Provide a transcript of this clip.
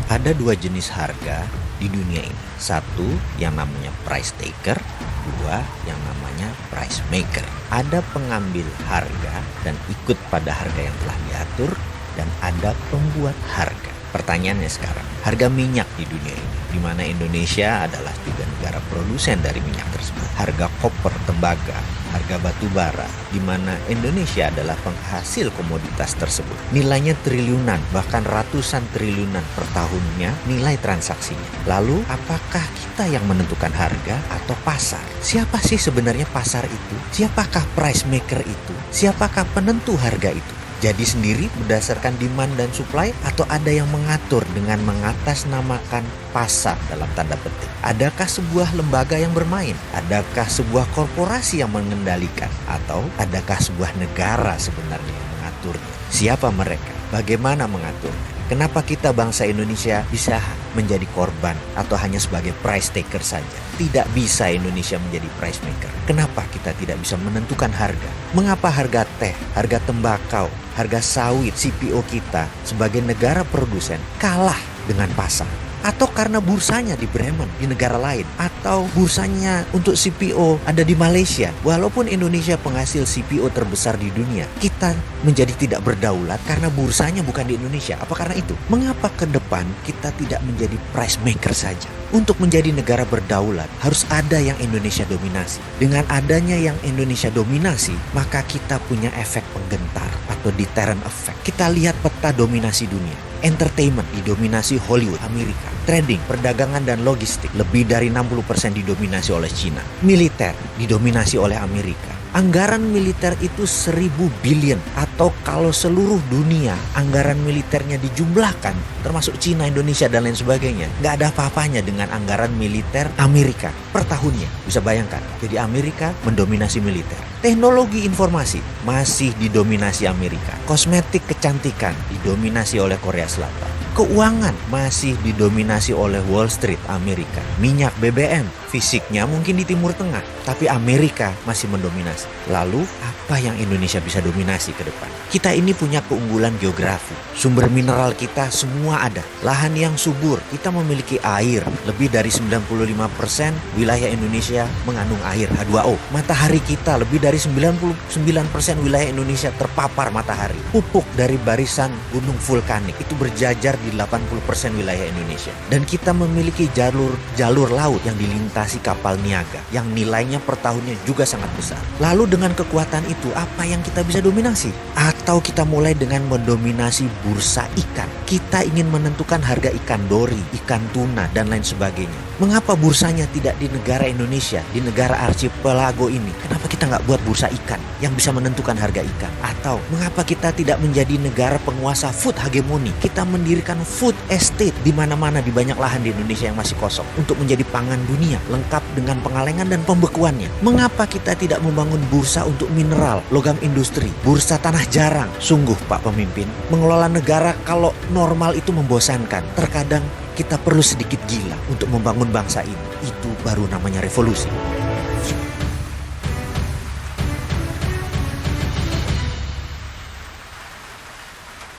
Ada dua jenis harga di dunia ini. Satu yang namanya price taker, dua yang namanya price maker. Ada pengambil harga dan ikut pada harga yang telah diatur, dan ada pembuat harga. Pertanyaannya sekarang, harga minyak di dunia ini, di mana Indonesia adalah juga negara produsen dari minyak tersebut. Harga koper, tembaga, harga batu bara, di mana Indonesia adalah penghasil komoditas tersebut. Nilainya triliunan, bahkan ratusan triliunan per tahunnya nilai transaksinya. Lalu, apakah kita yang menentukan harga atau pasar? Siapa sih sebenarnya pasar itu? Siapakah price maker itu? Siapakah penentu harga itu? Jadi sendiri berdasarkan demand dan supply, atau ada yang mengatur dengan mengatasnamakan pasar dalam tanda petik? Adakah sebuah lembaga yang bermain? Adakah sebuah korporasi yang mengendalikan? Atau adakah sebuah negara sebenarnya yang mengaturnya? Siapa mereka? Bagaimana mengaturnya? Kenapa kita bangsa Indonesia bisa menjadi korban atau hanya sebagai price taker saja? Tidak bisa Indonesia menjadi price maker. Kenapa kita tidak bisa menentukan harga? Mengapa harga teh, harga tembakau, harga sawit, CPO kita sebagai negara produsen kalah dengan pasar? Atau karena bursanya di Bremen, di negara lain, atau bursanya untuk CPO ada di Malaysia. Walaupun Indonesia penghasil CPO terbesar di dunia, kita menjadi tidak berdaulat karena bursanya bukan di Indonesia. Apa karena itu? Mengapa ke depan kita tidak menjadi price maker saja? Untuk menjadi negara berdaulat, harus ada yang Indonesia dominasi. Dengan adanya yang Indonesia dominasi, maka kita punya efek penggentar atau deterrent effect. Kita lihat peta dominasi dunia. Entertainment didominasi Hollywood, Amerika. Trading, perdagangan dan logistik lebih dari 60% didominasi oleh China. Militer didominasi oleh Amerika. Anggaran militer itu 1.000 billion, atau kalau seluruh dunia anggaran militernya dijumlahkan, termasuk China, Indonesia dan lain sebagainya, nggak ada apa-apanya dengan anggaran militer Amerika per tahunnya. Bisa bayangkan, jadi Amerika mendominasi militer. Teknologi informasi masih didominasi Amerika. Kosmetik kecantikan didominasi oleh Korea Selatan. Keuangan masih didominasi oleh Wall Street, Amerika. Minyak, BBM, fisiknya mungkin di Timur Tengah, tapi Amerika masih mendominasi. Lalu, apa yang Indonesia bisa dominasi ke depan? Kita ini punya keunggulan geografi. Sumber mineral kita semua ada. Lahan yang subur, kita memiliki air. Lebih dari 95% wilayah Indonesia mengandung air, H2O. Matahari kita, lebih dari 99% wilayah Indonesia terpapar matahari. Pupuk dari barisan gunung vulkanik itu berjajar di 80% wilayah Indonesia. Dan kita memiliki jalur laut yang dilintasi kapal niaga yang nilainya per tahunnya juga sangat besar. Lalu dengan kekuatan itu, apa yang kita bisa dominasi? Atau kita mulai dengan mendominasi bursa ikan. Kita ingin menentukan harga ikan dori, ikan tuna dan lain sebagainya. Mengapa bursanya tidak di negara Indonesia, di negara archipelago ini? Kenapa kita nggak buat bursa ikan yang bisa menentukan harga ikan? Atau mengapa kita tidak menjadi negara penguasa food hegemoni? Kita mendirikan food estate di mana-mana, di banyak lahan di Indonesia yang masih kosong untuk menjadi pangan dunia, lengkap dengan pengalengan dan pembekuannya. Mengapa kita tidak membangun bursa untuk mineral, logam industri, bursa tanah jarang? Sungguh Pak Pemimpin, mengelola negara kalau normal itu membosankan. Terkadang kita perlu sedikit gila untuk membangun bangsa ini. Itu baru namanya revolusi.